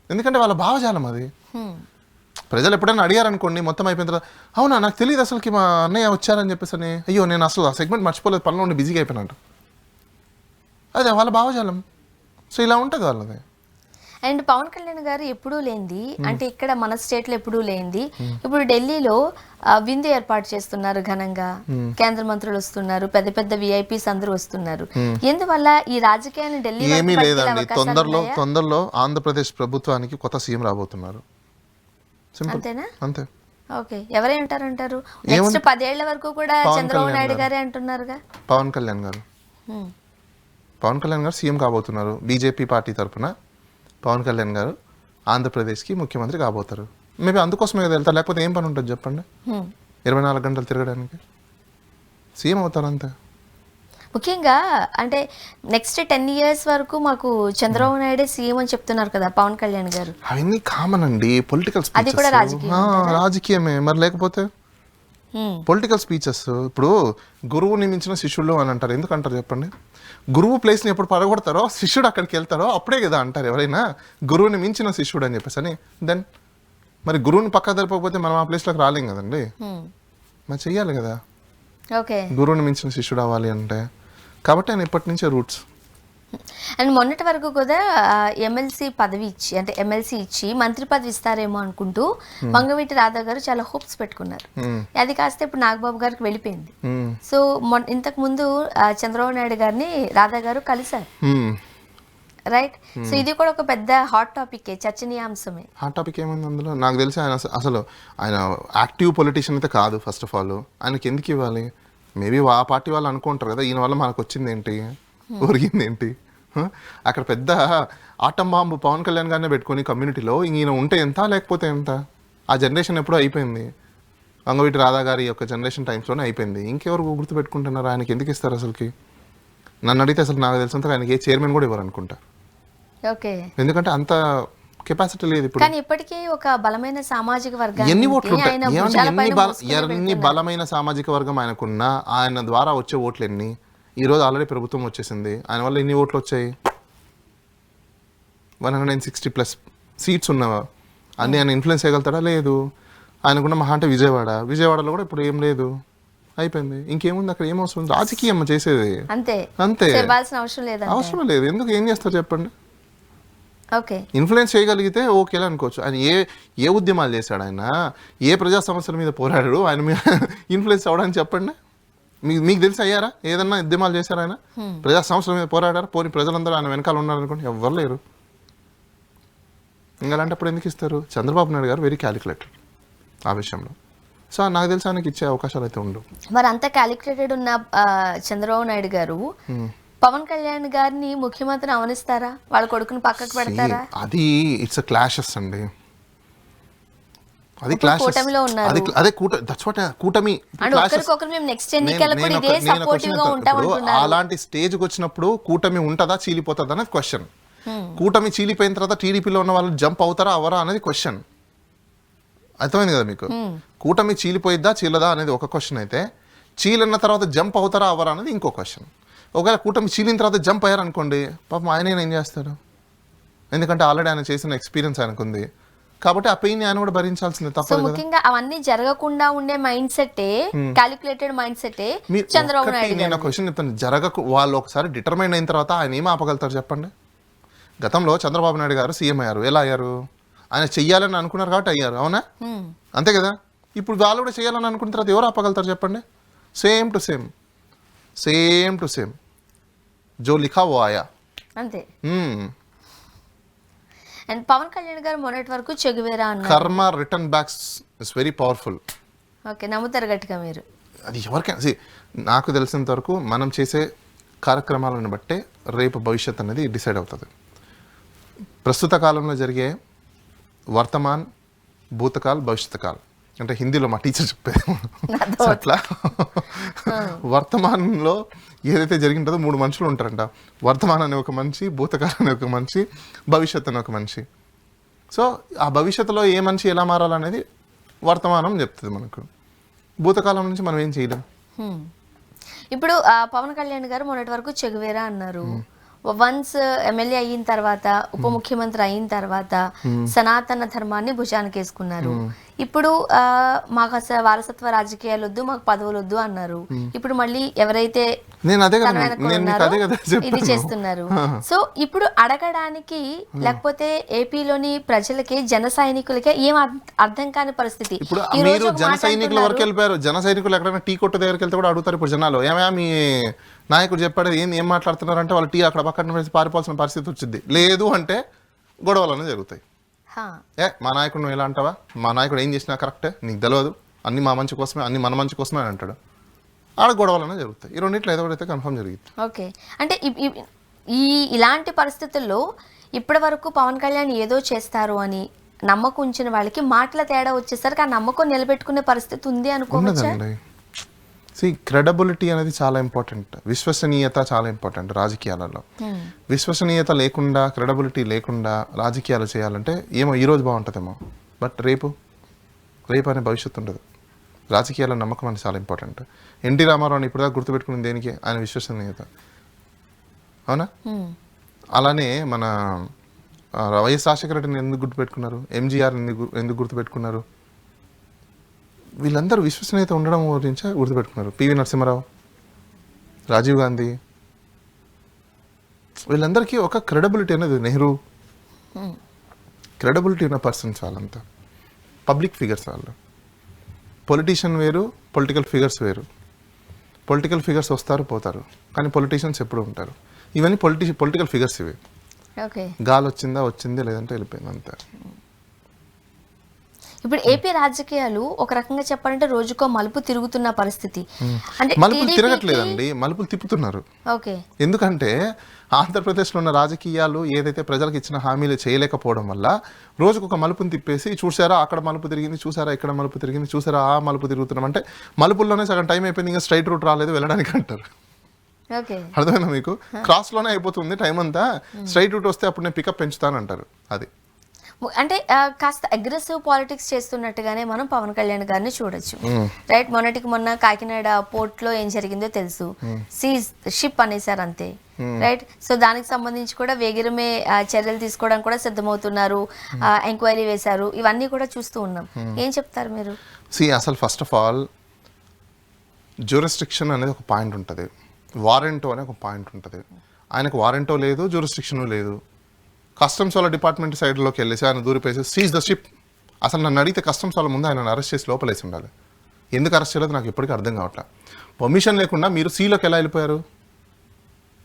ఎందుకంటే వాళ్ళ భావజాలం అది. ప్రజలు ఎప్పుడైనా అడిగారనుకోండి మొత్తం అయిపోయిన తర్వాత, అవునా నాకు తెలియదు అసలుకి మా అన్నయ్య వచ్చారని చెప్పేసి అని, అయ్యో నేను అసలు ఆ సెగ్మెంట్ మర్చిపోలేదు, పనిలో ఉండి బిజీగా అయిపోయినట్టు. అదే వాళ్ళ భావజాలం. సో ఇలా ఉంటుంది వాళ్ళది. అండ్ పవన్ కళ్యాణ్ గారు ఎప్పుడూ లేనిది, అంటే ఇక్కడ మన స్టేట్ లో ఎప్పుడూ లేనిది, ఇప్పుడు ఢిల్లీలో విందు ఏర్పాటు చేస్తున్నారు ఘనంగా, కేంద్ర మంత్రులు వస్తున్నారు, పెద్ద పెద్ద విఐపీస్ అందరూ వస్తున్నారు. ఎందువల్ల ఈ రాజకీయాన్ని ఢిల్లీ ఏమీ లేదండి, తొందరలో ఆంధ్రప్రదేశ్ ప్రభుత్వానికి కొత్త సీఎం రాబోతున్నారు. అంతేనా? అంతే. ఓకే, ఎవరై ఉంటారంటారు? నెక్స్ట్ 10 ఏళ్ల వరకు కూడా చంద్రబాబు నాయుడు గారే అంటున్నారుగా. పవన్ కళ్యాణ్ గారు సీఎం కాబోతున్నారు. బీజేపీ పార్టీ తరఫున పవన్ కళ్యాణ్ గారు ఆంధ్రప్రదేశ్కి ముఖ్యమంత్రి కాబోతారు. మేబీ అందుకోసమే కదా వెళ్తారు, లేకపోతే ఏం పని ఉంటుంది చెప్పండి? 24 గంటలు తిరగడానికి సీఎం అవుతారు అంతే. ముఖ్యంగా అంటే నెక్స్ట్ 10 years వరకు మాకు చంద్రబాబు నాయుడే సీఎం అని చెప్తున్నారు కదా పవన్ కళ్యాణ్ గారు. అవన్నీ కామన్ అండి, పొలిటికల్ అది కూడా రాజకీయమే మరి, లేకపోతే పొలిటికల్ స్పీచెస్. ఇప్పుడు గురువుని మించిన శిష్యుడు అని అంటారు. ఎందుకు అంటారు చెప్పండి? గురువు ప్లేస్ని ఎప్పుడు పడగొడతారో శిష్యుడు అక్కడికి వెళ్తారో అప్పుడే కదా అంటారు ఎవరైనా గురువుని మించిన శిష్యుడు అని చెప్పేసి అని. దెన్ మరి గురువుని పక్క జరపకపోతే మనం ఆ ప్లేస్లోకి రాలేం కదండి, మరి చెయ్యాలి కదా. ఓకే, గురువుని మించిన శిష్యుడు అవ్వాలి అంటే. కాబట్టి ఆయన ఇప్పటి నుంచే రూట్స్. అండ్ మొన్నటి వరకు కూడా ఎమ్మెల్సీ పదవి ఇచ్చి, అంటే ఎమ్మెల్సీ ఇచ్చి మంత్రి పదవి ఇస్తారేమో అనుకుంటూ వంగవీటి రాధా గారు చాలా హోప్స్ పెట్టుకున్నారు. అది కాస్త ఇప్పుడు నాగబాబు గారికి వెళ్ళిపోయింది. సో ఇంతకు ముందు చంద్రబాబు నాయుడు గారిని రాధా గారు కలిశారు, రైట్? సో ఇది కూడా ఒక పెద్ద హాట్ టాపిక్, చర్చనీయాంశమే. హాట్ టాపిక్ ఏమైంది అందులో? నాకు తెలిసి ఆయన అసలు ఆయన యాక్టివ్ పొలిటీషియన్ అయితే కాదు. ఫస్ట్ ఆఫ్ ఆల్ ఆయనకి ఎందుకు ఇవ్వాలి? మేబీ ఆ పార్టీ వాళ్ళు అనుకుంటారు కదా, ఈయన వల్ల మనకు వచ్చింది ఏంటి, ఒరిగింది ఏంటి. అక్కడ పెద్ద ఆటం బాంబు పవన్ కళ్యాణ్ గారినే పెట్టుకొని కమ్యూనిటీలో ఈయన ఉంటే ఎంత, లేకపోతే ఎంత. ఆ జనరేషన్ ఎప్పుడూ అయిపోయింది, వంగవీటి రాధా గారి యొక్క జనరేషన్ టైమ్స్లోనే అయిపోయింది. ఇంకెవరు గుర్తుపెట్టుకుంటున్నారు? ఆయనకి ఎందుకు ఇస్తారు అసలుకి? నన్ను అడిగితే అసలు నాకు తెలిసినంత ఆయనకి ఏ చైర్మన్ కూడా ఇవ్వరు అనుకుంటా. ఓకే, ఎందుకంటే అంత కెపాసిటీ లేదు ఇప్పుడు. కానీ ఇప్పటికీ ఒక బలమైన సామాజిక వర్గం, ఎన్ని ఓట్లు ఉంటాయి? ఎన్ని బలమైన సామాజిక వర్గం ఆయనకున్నా ఆయన ద్వారా వచ్చే ఓట్లు ఎన్ని? ఈరోజు ఆల్రెడీ ప్రభుత్వం వచ్చేసింది, ఆయన వల్ల ఎన్ని ఓట్లు వచ్చాయి? 160+ సీట్స్ ఉన్నవా? అన్ని ఆయన ఇన్ఫ్లుయెన్స్ చేయగలుగుతాడా? లేదు. ఆయనకున్న మహా అంటే విజయవాడలో కూడా ఇప్పుడు ఏం లేదు, అయిపోయింది. ఇంకేముంది అక్కడ? ఏం అవసరం? రాజకీయం చేసేది అంతే. అవసరం లేదు. ఎందుకు? ఏం చేస్తారు చెప్పండి? ఓకే, ఇన్ఫ్లుయెన్స్ చేయగలిగితే ఓకేలా అనుకోవచ్చు. ఆయన ఏ ఉద్యమాలు చేశాడు? ఆయన ఏ ప్రజా సమస్యల మీద పోరాడాడు? ఆయన మీద ఇన్ఫ్లుయెన్స్ అవ్వడానికి చెప్పండి. మీకు తెలిసి అయ్యారా? ఏదన్నా ఉద్యమాలు చేశారు ఆయన? ప్రజా సమస్యల మీద పోరాడారు? పోనీ ప్రజలందరూ ఆయన వెనకాల ఉన్నారనుకోండి, ఎవ్వరు లేరు. ఇంకా అలాంటప్పుడు ఎందుకు ఇస్తారు? చంద్రబాబు నాయుడు గారు వెరీ క్యాలిక్యులేటెడ్ ఆ విషయంలో. సో నాకు తెలిసి ఆయనకి ఇచ్చే అవకాశాలు అయితే ఉండవు. మరి అంత క్యాలిక్యులేటెడ్ ఉన్న చంద్రబాబు నాయుడు గారు పవన్ కళ్యాణ్ గారిని ముఖ్యమంత్రిని అవనిస్తారా? వాళ్ళ కొడుకుని పక్కకు పెడతారా? అది ఇట్స్ క్లాషెస్ అండి. అది క్లాషెస్. అదే కూటమి. అలాంటి స్టేజ్కి వచ్చినప్పుడు కూటమి ఉంటుందా, చీలిపోతుందా అనేది క్వశ్చన్. కూటమి చీలిపోయిన తర్వాత టీడీపీలో ఉన్న వాళ్ళు జంప్ అవుతారా అవరా అనేది క్వశ్చన్. అర్థమైంది కదా మీకు? కూటమి చీలిపోయిద్దా చీలదా అనేది ఒక క్వశ్చన్ అయితే, చీలిన తర్వాత జంప్ అవుతారా అవరా అనేది ఇంకో క్వశ్చన్. ఒకవేళ కూటమి చీలిన తర్వాత జంప్ అయ్యారనుకోండి, పాపం ఆయన ఏం చేస్తారు? ఎందుకంటే ఆల్రెడీ ఆయన చేసిన ఎక్స్పీరియన్స్ ఆయనకుంది కాబట్టి ఆ పెయిన్ ఆయన కూడా భరించాల్సిందే, తప్పదు. ముఖ్యంగా అవన్నీ జరగకుండా ఉండే mind set, calculated mind set Chandrababu Naidu. నేను ఒక క్వశ్చన్ చెప్తాను, వాళ్ళు ఒకసారి డిటర్మైన్ అయిన తర్వాత ఆయన ఏం ఆపగలుగుతారు చెప్పండి? గతంలో చంద్రబాబు నాయుడు గారు సీఎం అయ్యారు, ఎలా అయ్యారు? ఆయన చెయ్యాలని అనుకున్నారు కాబట్టి అయ్యారు, అవునా? అంతే కదా. ఇప్పుడు వాళ్ళు కూడా చేయాలని అనుకున్న తర్వాత ఎవరు ఆపగలుగుతారు చెప్పండి? సేమ్ టు సేమ్ జో లిఖా వో ఆయా, అంతే. అండ్ పవన్ కళ్యాణ్ గారు మొన్నటి వరకు చెగువేరా అన్నారు. కర్మ return backs is very powerful. Okay, నమ్ముతారు గట్టిగా మీరు? అది ఎవరికైనా నాకు తెలిసినంత వరకు మనం చేసే కార్యక్రమాలను బట్టే రేపు భవిష్యత్ అనేది డిసైడ్ అవుతుంది. ప్రస్తుత కాలంలో జరిగే వర్తమాన్, భూతకాల్, భవిష్యత్ కాల్ అంటే హిందీలో మా టీచర్ చెప్పేది అట్లా. వర్తమానంలో ఏదైతే జరిగింటుందో 3 మనుషులు ఉంటారంట. వర్తమానం అనే ఒక మనిషి, భూతకాలం అనే ఒక మనిషి, భవిష్యత్ అనే ఒక మనిషి. సో ఆ భవిష్యత్తులో ఏ మనిషి ఎలా మారాలనేది వర్తమానం చెప్తుంది మనకు. భూతకాలం నుంచి మనం ఏం చేయలేం. ఇప్పుడు పవన్ కళ్యాణ్ గారు మొన్నటి వరకు చెగువేరా అన్నారు. వన్స్ ఎమ్మెల్యే అయిన తర్వాత, ఉప ముఖ్యమంత్రి అయిన తర్వాత సనాతన ధర్మాన్ని భుజానికి వేసుకున్నారు. ఇప్పుడు మాకు అసలు వారసత్వ రాజకీయాలు వద్దు, మాకు పదవులు వద్దు అన్నారు. ఇప్పుడు మళ్ళీ ఎవరైతే నేను అదే కదా ఇది చేస్తున్నారు. సో ఇప్పుడు అడగడానికి లేకపోతే ఏపీలోని ప్రజలకి, జన సైనికులకి ఏం అర్థం కాని పరిస్థితి. ఇప్పుడు మీరు జన సైనికుల వరకు వెళ్ళిపోయారు. జన సైనికులు ఎక్కడైనా టీ కొట్టు దగ్గరికి వెళ్తే కూడా అడుగుతారు ఇప్పుడు జనాలు, ఏమయ్యా మీ నాయకుడు చెప్పాడు ఏం మాట్లాడుతున్నారంటే వాళ్ళు టీ అక్కడ పక్కన పారిపోవాల్సిన పరిస్థితి వచ్చింది. లేదు అంటే గొడవలనే జరుగుతాయి. మా నాయకుడు నువ్వు ఎలా అంటావా, మా నాయకుడు ఏం చేసినా కరెక్టే, నీకు తెలియదు, అన్ని మా మంచి కోసమే, అన్ని మన మంచి కోసమే అని అంటాడు. ఆడ గొడవలనే జరుగుతాయి. ఈ రెండింటిలో ఏదో ఒకటి కన్ఫర్మ్ జరిగింది. ఓకే, అంటే ఇలాంటి పరిస్థితుల్లో ఇప్పటి వరకు పవన్ కళ్యాణ్ ఏదో చేస్తారు అని నమ్మకం ఉంచిన వాళ్ళకి మాటల తేడా వచ్చేసరికి ఆ నమ్మకం నిలబెట్టుకునే పరిస్థితి ఉంది అనుకోవచ్చా? క్రెడబిలిటీ అనేది చాలా ఇంపార్టెంట్, విశ్వసనీయత చాలా ఇంపార్టెంట్ రాజకీయాలలో. విశ్వసనీయత లేకుండా, క్రెడబిలిటీ లేకుండా రాజకీయాలు చేయాలంటే ఏమో ఈరోజు బాగుంటుందేమో, బట్ రేపు అనే భవిష్యత్తు ఉండదు. రాజకీయాల నమ్మకం అనేది చాలా ఇంపార్టెంట్. ఎన్టీ రామారావుని ఇప్పుడుదాకా గుర్తుపెట్టుకుని దేనికి, ఆయన విశ్వసనీయత. అవునా? అలానే మన వైఎస్ రాజశేఖర రెడ్డిని ఎందుకు గుర్తుపెట్టుకున్నారు, ఎంజీఆర్ ఎందుకు గుర్తుపెట్టుకున్నారు, వీళ్ళందరూ విశ్వసనీయత ఉండడం గురించి గుర్తుపెట్టుకున్నారు. పివి నరసింహారావు, రాజీవ్ గాంధీ, వీళ్ళందరికీ ఒక క్రెడబిలిటీ అనేది, నెహ్రూ, క్రెడబిలిటీ ఉన్న పర్సన్స్ వాళ్ళంతా పబ్లిక్ ఫిగర్స్. వాళ్ళు పొలిటీషియన్ వేరు, పొలిటికల్ ఫిగర్స్ వేరు. పొలిటికల్ ఫిగర్స్ వస్తారు పోతారు, కానీ పొలిటీషియన్స్ ఎప్పుడు ఉంటారు. ఇవన్నీ పొలిటికల్ ఫిగర్స్ ఇవి. గాలి వచ్చింది లేదంటే వెళ్ళిపోయింది అంతే. ఇప్పుడు ఏపీ రాజకీయాలు ఒక రకంగా చెప్పాలంటే రోజుకో మలుపు తిరుగుతున్న పరిస్థితి. అంటే మలుపులు తిరగట్లేదండి, మలుపులు తిప్పుతున్నారు. ఓకే, ఎందుకంటే ఆంధ్రప్రదేశ్లో ఉన్న రాజకీయాలు ఏదైతే ప్రజలకు ఇచ్చిన హామీలు చేయలేకపోవడం వల్ల రోజుకు ఒక మలుపుని తిప్పేసి, చూసారా అక్కడ మలుపు తిరిగింది, చూసారా ఇక్కడ మలుపు తిరిగింది, చూసారా ఆ మలుపు తిరుగుతున్నాం అంటే మలుపుల్లోనే సగం టైం అయిపోయింది, ఇంకా స్ట్రైట్ రూట్ రాలేదు వెళ్ళడానికి అంటారు. అర్థమైనా మీకు? క్రాస్ లోనే అయిపోతుంది టైం అంతా, స్ట్రైట్ రూట్ వస్తే అప్పుడు నేను పికప్ పెంచుతానంటారు. అది అంటే కాస్త అగ్రెసివ్ పాలిటిక్స్ చేస్తున్నట్టుగానే మనం పవన్ కళ్యాణ్ గారిని చూడొచ్చు. రైట్, మొన్న కాకినాడ పోర్ట్ లో ఏం జరిగిందో తెలుసు, సీజ్ షిప్ అనేసారు అంతే. రైట్, సో దానికి సంబంధించి కూడా వేగిరమే చర్యలు తీసుకోవడానికి కూడా సిద్ధమవుతున్నారు, ఎంక్వైరీ వేశారు, ఇవన్నీ కూడా చూస్తూ ఉన్నాం. ఏం చెప్తారు మీరు? అసలు ఫస్ట్ ఆఫ్ ఆల్ జ్యూరిస్డిక్షన్ అనేది ఒక పాయింట్ ఉంటుంది, వారెంటో అనే ఒక పాయింట్ ఉంటుంది. ఆయనకు వారెంటో లేదు, జ్యూరిస్డిక్షన్ లేదు. కస్టమ్స్ వాళ్ళ డిపార్ట్మెంట్ సైడ్లోకి వెళ్ళేసి ఆయన దూరిపేసి సీజ్ ద షిప్. అసలు నన్ను అడిగితే కస్టమ్స్ వాళ్ళ ముందు ఆయన అరెస్ట్ చేసి లోపలేసి ఉండాలి. ఎందుకు అరెస్ట్ చేయలేదు నాకు ఎప్పటికీ అర్థం కావట్లే. పర్మిషన్ లేకుండా మీరు సీలోకి ఎలా వెళ్ళిపోయారు?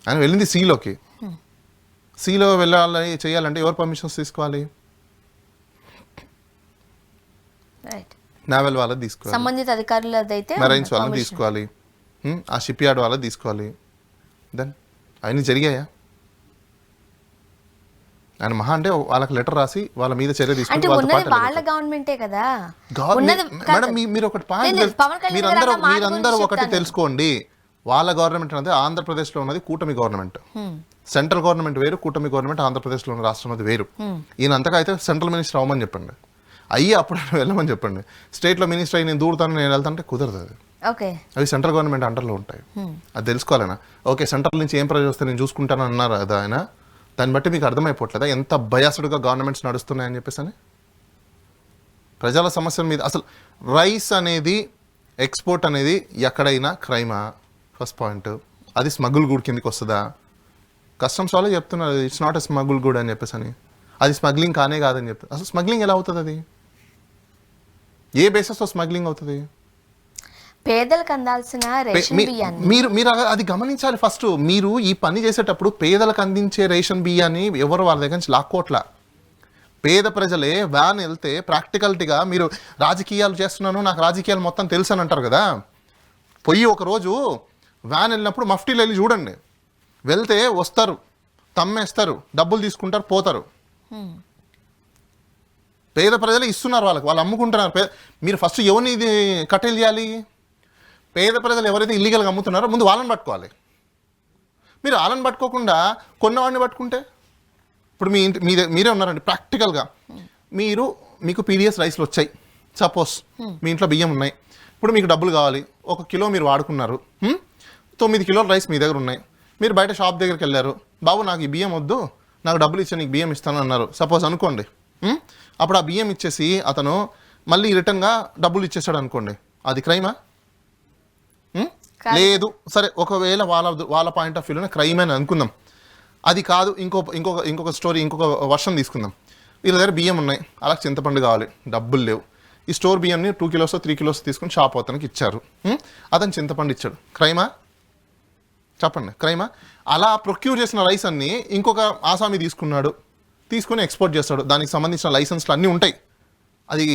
ఆయన వెళ్ళింది సీలోకి. సీలో వెళ్ళాలని చేయాలంటే ఎవరు పర్మిషన్స్ తీసుకోవాలి? నావెల్ వాళ్ళది తీసుకోవాలి, సంబంధిత అధికారులదైతే మెరైన్స్ వాళ్ళని తీసుకోవాలి, ఆ షిప్ యార్డ్ వాళ్ళది తీసుకోవాలి. దెన్ అవన్నీ జరిగాయా? ఆయన మహా అంటే వాళ్ళకి లెటర్ రాసి వాళ్ళ మీద చర్య తీసుకుంటే వాళ్ళ గవర్నమెంటే కదా. మేడం మీరు ఒకటి పాయింట్, మీరందరూ ఒకటి తెలుసుకోండి, వాళ్ళ గవర్నమెంట్ అనేది ఆంధ్రప్రదేశ్లో ఉన్నది కూటమి గవర్నమెంట్. సెంట్రల్ గవర్నమెంట్ వేరు, కూటమి గవర్నమెంట్ ఆంధ్రప్రదేశ్లో ఉన్న రాష్ట్రం అది వేరు. ఈయన అంతగా అయితే సెంట్రల్ మినిస్టర్ అవ్వమని చెప్పండి, అయ్యి అప్పుడు వెళ్ళమని చెప్పండి. స్టేట్లో మినిస్టర్ అయ్యి నేను దూరుతాను నేను వెళ్తానంటే కుదరదు. అది అవి సెంట్రల్ గవర్నమెంట్ అండర్లో ఉంటాయి, అది తెలుసుకోవాలన్నా. ఓకే, సెంట్రల్ నుంచి ఏం ప్రైజ్ వస్తే నేను చూసుకుంటాను అన్నారు అది ఆయన. దాన్ని బట్టి మీకు అర్థమైపోవట్లేదా ఎంత బయాస్డ్గా గవర్నమెంట్స్ నడుస్తున్నాయని చెప్పేసి అని? ప్రజల సమస్యల మీద అసలు రైస్ అనేది ఎక్స్పోర్ట్ అనేది ఎక్కడైనా క్రైమా? First point. అది స్మగుల్ గుడ్ కిందకి వస్తుందా? కస్టమ్స్ వాళ్ళే చెప్తున్నారు it's not a smuggle good అని చెప్పేసి అని. అది స్మగ్లింగ్ కానే కాదని చెప్తారు. అసలు స్మగ్లింగ్ ఎలా అవుతుంది? అది ఏ బేసిస్తో స్మగ్లింగ్ అవుతుంది? పేదలకు అందాల్సిన రేషన్ బియ్యాన్ని మీరు అది గమనించాలి. ఫస్ట్ మీరు ఈ పని చేసేటప్పుడు పేదలకు అందించే రేషన్ బియ్యాన్ని ఎవరు వాళ్ళ దగ్గర నుంచి లాక్కోట్లా. పేద ప్రజలే వ్యాన్ వెళ్తే ప్రాక్టికాలిటీగా మీరు రాజకీయాలు చేస్తున్నాను నాకు రాజకీయాలు మొత్తం తెలుసు అని అంటారు కదా. పోయి ఒకరోజు వ్యాన్ వెళ్ళినప్పుడు మఫ్టీలు వెళ్ళి చూడండి, వెళ్తే వస్తారు, తమ్మేస్తారు, డబ్బులు తీసుకుంటారు, పోతారు. పేద ప్రజలే ఇస్తున్నారు వాళ్ళకి, వాళ్ళు అమ్ముకుంటున్నారు. మీరు ఫస్ట్ ఎవరిని ఇది కట్టెలు చేయాలి? పేద ప్రజలు ఎవరైతే ఇల్లీగల్గా అమ్ముతున్నారో ముందు వాళ్ళని పట్టుకోవాలి. మీరు వాళ్ళని పట్టుకోకుండా కొన్నవాడిని పట్టుకుంటే, ఇప్పుడు మీ ఇంటి మీరే ఉన్నారండి ప్రాక్టికల్గా, మీకు పీడిఎస్ రైస్లు వచ్చాయి, సపోజ్ మీ ఇంట్లో బియ్యం ఉన్నాయి, ఇప్పుడు మీకు డబ్బులు కావాలి, 1 కిలో మీరు వాడుకున్నారు, 9 కిలోల రైస్ మీ దగ్గర ఉన్నాయి, మీరు బయట షాప్ దగ్గరికి వెళ్ళారు, బాబు నాకు ఈ బియ్యం వద్దు, నాకు డబ్బులు ఇచ్చే నీకు బియ్యం ఇస్తాను అన్నారు సపోజ్ అనుకోండి. అప్పుడు ఆ బియ్యం ఇచ్చేసి అతను మళ్ళీ రిటర్న్గా డబ్బులు ఇచ్చేసాడు అనుకోండి, అది క్రైమా? లేదు. సరే, ఒకవేళ వాళ్ళ పాయింట్ ఆఫ్ వ్యూలోనే క్రైమ్ అని అనుకుందాం. అది కాదు, ఇంకొక స్టోరీ, ఇంకొక వర్షన్ తీసుకుందాం. వీళ్ళ దగ్గర బియ్యం ఉన్నాయి, అలా చింతపండు కావాలి, డబ్బులు లేవు. ఈ స్టోర్ బియ్యంని 2 కిలోస్ 3 కిలోస్ తీసుకుని షాప్ అతనికి ఇచ్చారు. అతను చింతపండు ఇచ్చాడు, క్రైమా? చెప్పండి, క్రైమా? అలా ప్రొక్యూర్ చేసిన రైస్ అన్ని ఇంకొక ఆసామి తీసుకుని ఎక్స్పోర్ట్ చేస్తాడు, దానికి సంబంధించిన లైసెన్స్లు అన్నీ ఉంటాయి, అది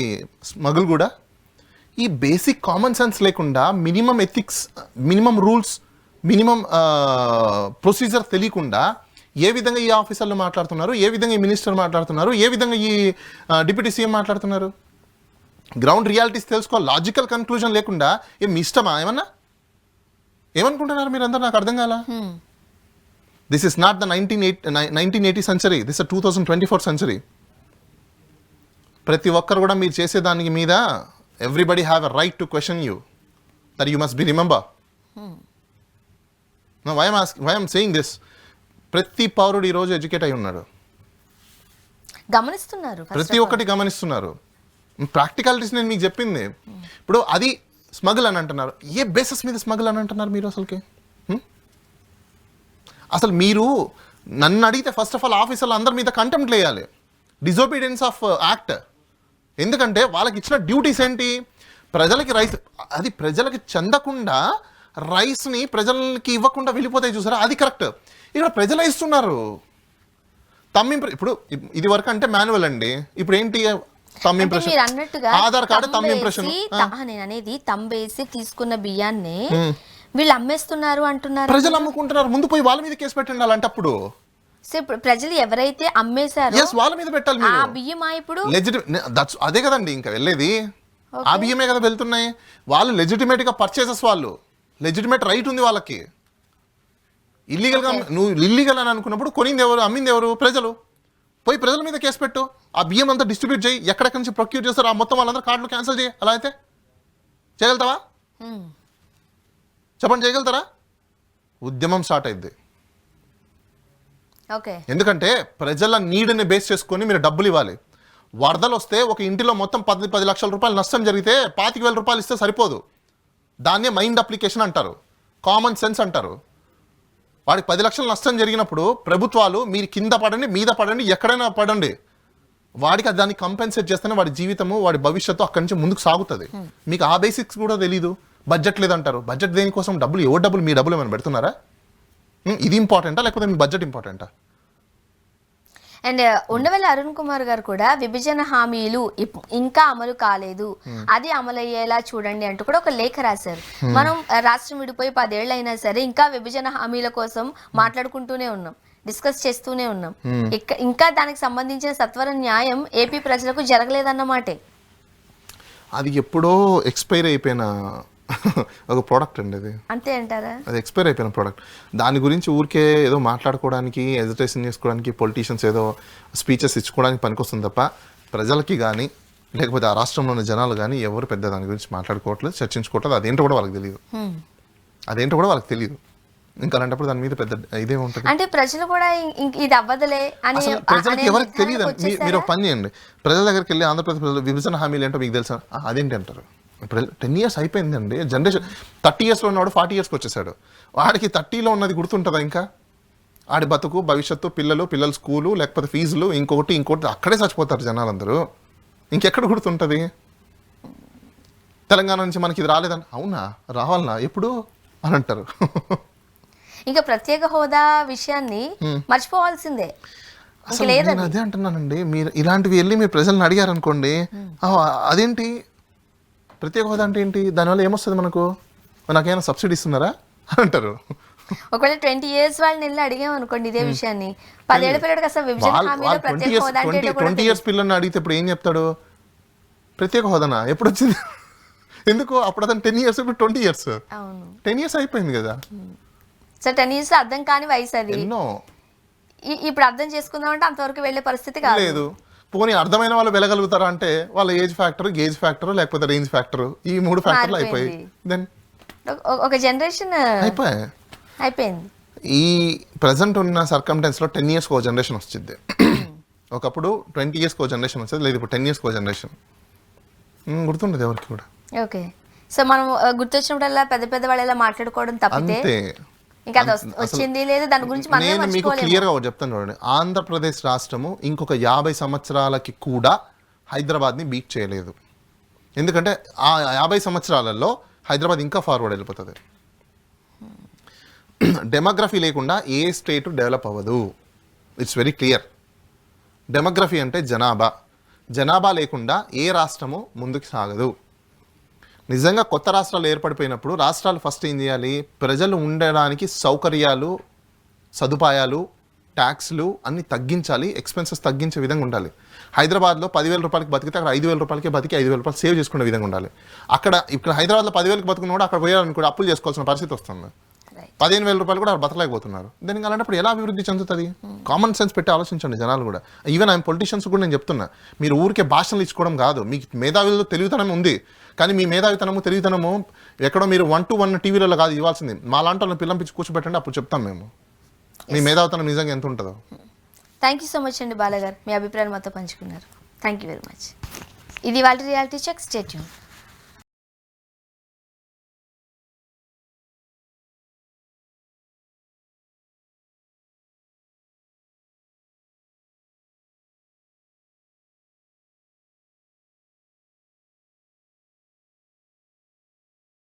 స్మగుల్ కూడా. ఈ బేసిక్ కామన్ సెన్స్ లేకుండా minimum ethics, minimum rules, minimum procedure తెలియకుండా ఏ విధంగా ఈ ఆఫీసర్లు మాట్లాడుతున్నారు, ఏ విధంగా ఈ మినిస్టర్ మాట్లాడుతున్నారు, ఏ విధంగా ఈ డిప్యూటీ సీఎం మాట్లాడుతున్నారు, గ్రౌండ్ రియాలిటీస్ తెలుసుకోవాలి. లాజికల్ కన్క్లూజన్ లేకుండా మీ ఇష్టమా ఏమన్నా? ఏమనుకుంటున్నారు మీరు అందరూ? నాకు అర్థం కాల. This is not the 1980 century, this 2024 century. ప్రతి ఒక్కరు కూడా మీరు చేసే దానికి మీద everybody have a right to question you, that you must be remember. Why I'm saying this, ప్రతి పౌరుడు ఈరోజు ఎడ్యుకేట్ అయి ఉన్నాడు, గమనిస్తున్నారు, ప్రతి ఒక్కటి గమనిస్తున్నారు. ప్రాక్టికాలిటీస్ నేను మీకు చెప్పింది. ఇప్పుడు అది స్మగుల్ అని అంటున్నారు, ఏ బేసిస్ మీద స్మగుల్ అని అంటున్నారు మీరు? అసలు మీరు నన్ను అడిగితే ఫస్ట్ ఆఫ్ ఆల్ ఆఫీసర్లు అందరి మీద కంటెంప్ట్ వేయాలి, డిజోబీడియన్స్ ఆఫ్ యాక్ట్. ఎందుకంటే వాళ్ళకి ఇచ్చిన డ్యూటీస్ ఏంటి? ప్రజలకి రైస్, అది ప్రజలకి చెందకుండా రైస్ని ప్రజలకి ఇవ్వకుండా వెళ్ళిపోతాయి చూసారా, అది కరెక్ట్. ఇక్కడ ప్రజలు ఇస్తున్నారు ఇప్పుడు ఇది వరకు అంటే మాన్యువల్ అండి, ఇప్పుడు ఏంటి తమ్ ఇంప్రెషన్, ఆధార్ కార్డు తమ్ ఇంప్రెషన్. నేను అనేది తంబేసి తీసుకున్న బియ్యాన్ని వీళ్ళు అమ్మేస్తున్నారు అంటున్నారు, ప్రజలు అమ్ముకుంటున్నారు. ముందు పోయి వాళ్ళ మీద కేసు పెట్టండి అలాంటప్పుడు. ప్రజలు ఎవరైతే అమ్మేశారో వాళ్ళ మీద పెట్టాలి. ఆ బియ్యమా ఇప్పుడు అదే కదండి ఇంకా వెళ్ళేది, ఆ బియ్యమే కదా వెళ్తున్నాయి. వాళ్ళు లెజిటిమేట్ గా పర్చేసెస్, వాళ్ళు లెజిటిమేట్ రైట్ ఉంది వాళ్ళకి. ఇల్లీగల్ గా నువ్వు ఇల్లీగల్ అని అనుకున్నప్పుడు కొనింది ఎవరు, అమ్మింది ఎవరు? ప్రజలు. పోయి ప్రజల మీద కేసు పెట్టు, ఆ బియ్యం అంతా డిస్ట్రిబ్యూట్ చేయి, ఎక్కడెక్కడి నుంచి ప్రొక్యూర్ చేస్తారు ఆ మొత్తం వాళ్ళందరూ కార్డులు క్యాన్సిల్ చేయి. అలా అయితే చేయగలుగుతావా? చెప్పండి, చేయగలుగుతారా? ఉద్యమం స్టార్ట్ అయింది. ఎందుకంటే ప్రజల నీడ్ని బేస్ చేసుకొని మీరు డబ్బులు ఇవ్వాలి. వరదలు వస్తే ఒక ఇంటిలో మొత్తం 10 లక్షల రూపాయలు నష్టం జరిగితే 25,000 రూపాయలు ఇస్తే సరిపోదు. దాన్నే మైండ్ అప్లికేషన్ అంటారు, కామన్ సెన్స్ అంటారు. వాడికి 10 లక్షల నష్టం జరిగినప్పుడు ప్రభుత్వాలు మీరు కింద పడండి, మీద పడండి, ఎక్కడైనా పడండి, వాడికి దాన్ని కంపెన్సేట్ చేస్తేనే వాడి జీవితము, వాడి భవిష్యత్తు అక్కడి నుంచి ముందుకు సాగుతుంది. మీకు ఆ బేసిక్స్ కూడా తెలీదు. బడ్జెట్ లేదంటారు. బడ్జెట్ దేనికోసం? డబ్బులు. ఎవరు డబ్బులు? మీ డబ్బులు ఏమైనా పెడుతున్నారా? ఇది ఇంపార్టెంటా లేకపోతే మీ బడ్జెట్ ఇంపార్టెంటా? అండ్ ఉండవల్లి అరుణ్ కుమార్ గారు కూడా విభజన హామీలు ఇంకా అమలు కాలేదు, అది అమలయ్యేలా చూడండి అంటూ కూడా ఒక లేఖ రాశారు. మనం రాష్ట్రం విడిపోయి 10 ఏళ్ళు అయినా సరే ఇంకా విభజన హామీల కోసం మాట్లాడుకుంటూనే ఉన్నాం, డిస్కస్ చేస్తూనే ఉన్నాం. ఇంకా దానికి సంబంధించిన సత్వర న్యాయం ఏపీ ప్రజలకు జరగలేదన్నమాటే. అది ఎప్పుడో ఎక్స్పైర్ అయిపోయిన ఒక ప్రోడక్ట్ అండి అది. అంతే అంటారా? అది ఎక్స్పైర్ అయిపోయిన ప్రోడక్ట్. దాని గురించి ఊరికే ఏదో మాట్లాడుకోవడానికి, ఎజిటేషన్ చేసుకోవడానికి, పొలిటీషియన్స్ ఏదో స్పీచెస్ ఇచ్చుకోవడానికి పనికొస్తుంది తప్ప ప్రజలకి కానీ లేకపోతే ఆ రాష్ట్రంలో ఉన్న జనాలు కానీ ఎవరు పెద్ద దాని గురించి మాట్లాడుకోవట్లేదు, చర్చించుకోవట్లేదు. అదేంటో కూడా వాళ్ళకి తెలియదు. ఇంకా అలాంటప్పుడు దాని మీద పెద్ద ఇదే ఉంటుంది. అంటే ప్రజలు కూడా ఇది అవ్వదులే అని ప్రజలకు ఎవరికి తెలియదు. మీరు ఒక పని చేయండి, ప్రజల దగ్గరికి వెళ్ళి ఆంధ్రప్రదేశ్ ప్రజలు విభజన హామీలు ఏంటో మీకు తెలుసా? అదేంటి అంటారు. ఇప్పుడు 10 years అయిపోయిందండి. జనరేషన్ 30 yearsలో ఉన్నవాడు 40 yearsకి వచ్చేసాడు. వాడికి 30లో ఉన్నది గుర్తుంటుందా? ఇంకా ఆడి బతుకు, భవిష్యత్తు, పిల్లల స్కూలు, లేకపోతే ఫీజులు, ఇంకొకటి అక్కడే చచ్చిపోతారు జనాలందరూ. ఇంకెక్కడ గుర్తుంటుంది? తెలంగాణ నుంచి మనకి ఇది రాలేదని, అవునా రావాలనా ఎప్పుడు అని అంటారు. ఇంకా ప్రత్యేక హోదా విషయాన్ని మర్చిపోవాల్సిందే. అసలు నేను అదే అంటున్నానండి, మీరు ఇలాంటివి వెళ్ళి మీరు ప్రజలను అడిగారు అనుకోండి, అదేంటి ప్రత్యేక హోదా అంటే ఏంటి, దానివల్ల ఏమొస్తుంది మనకు, నాకేమైనా సబ్సిడీ ఇస్తున్నారా అని అంటారు. ఒకవేళ 20 years వాళ్ళని వెళ్ళి అడిగాం అనుకోండి ఇదే విషయాన్ని, 10 ఏళ్ల పిల్లడికి అసలు విభజన హామీలో ప్రత్యేక హోదా అంటే 20 years పిల్లల్ని అడిగితే ఇప్పుడు ఏం చెప్తాడు? ప్రత్యేక హోదానా ఎప్పుడు వచ్చింది? ఎందుకు అప్పుడు అతను 10 years, ఇప్పుడు 20 years. 10 years అయిపోయింది కదా. సో 10 years అర్థం కాని వయసు అది. ఇప్పుడు అర్థం చేసుకుందాం అంటే అంతవరకు వెళ్ళే పరిస్థితి లేదు. పోనీ అర్థమైన వాళ్ళు వెళ్ళగలుగుతారా అంటే వాళ్ళ ఏజ్ ఫ్యాక్టర్, గేజ్ ఫ్యాక్టర్, లేకపోతే రేంజ్ ఫ్యాక్టర్, ఈ 3 ఫ్యాక్టర్లు అయిపోయి దెన్ ఒక జనరేషన్ అయిపోయింది. ఈ ప్రెసెంట్ ఉన్న సర్కమ్టెన్స్లో 10 yearsకి ఒక జనరేషన్ వచ్చింది. ఒకప్పుడు 20 yearsకి ఒక జనరేషన్ వచ్చేది, లేదు ఇప్పుడు 10 yearsకి ఒక జనరేషన్. గుర్తుండదు ఎవరికి కూడా. ఓకే, సో మనం గుర్తొచ్చినప్పుడల్లా పెద్ద పెద్ద వాళ్ళు ఇలా మాట్లాడుకోవడం తప్పితే అంతే. ఇంకా అది వచ్చింది లేదు, దాని గురించి మనమే నేను మీకు మర్చిపోలేము. క్లియర్గా ఒకటి చెప్తాను చూడండి, ఆంధ్రప్రదేశ్ రాష్ట్రము ఇంకొక 50 సంవత్సరాలకి కూడా హైదరాబాద్ని బీట్ చేయలేదు. ఎందుకంటే ఆ 50 సంవత్సరాలలో హైదరాబాద్ ఇంకా ఫార్వర్డ్ వెళ్ళిపోతుంది. డెమోగ్రఫీ లేకుండా ఏ స్టేట్ డెవలప్ అవ్వదు. It's very clear. డెమోగ్రఫీ అంటే జనాభా. జనాభా లేకుండా ఏ రాష్ట్రము ముందుకు సాగదు. నిజంగా కొత్త రాష్ట్రాలు ఏర్పడిపోయినప్పుడు రాష్ట్రాలు ఫస్ట్ ఏం చేయాలి, ప్రజలు ఉండడానికి సౌకర్యాలు, సదుపాయాలు, ట్యాక్స్లు అన్ని తగ్గించాలి, ఎక్స్పెన్సెస్ తగ్గించే విధంగా ఉండాలి. హైదరాబాద్లో 10,000 రూపాయలకి బతికితే అక్కడ 5,000 రూపాయలకి బతికి 5,000 రూపాయలు సేవ్ చేసుకునే విధంగా ఉండాలి. ఇక్కడ హైదరాబాద్లో 10,000కి బతుకున్న కూడా అక్కడ పోయాలనుకో అప్పులు చేసుకోవాల్సిన పరిస్థితి వస్తుంది. 15,000 రూపాయలు కూడా బతకలేకపోతున్నారు. దానికి అలాంటప్పుడు ఎలా అభివృద్ధి చెందుతుంది? కామన్ సెన్స్ పెట్టి ఆలోచించండి జనాలు కూడా. ఈవెన్ ఆయన పొలిటీషియన్స్ కూడా నేను చెప్తున్నా, మీరు ఊరికే భాషలు ఇచ్చుకోవడం కాదు, మీకు మేధావిలో తెలివితనం ఉంది, కానీ మీ మేధావితనము తెలివితనము ఎక్కడో మీరు 1-to-1 టీవీలలో కాదు ఇవ్వాల్సింది. మా లాంటి వాళ్ళని పిల్లంపించి కూర్చోబెట్టండి, అప్పుడు చెప్తాం మేము మీ మేధావితనం నిజంగా ఎంత ఉంటుందో. థ్యాంక్ యూ సో మచ్ అండి బాలగారు, మీ అభిప్రాయాలు మాతో పంచుకున్నారు. Thank you very much. ఇది వాళ్ళ రియాలిటీ చెక్. Stay tune.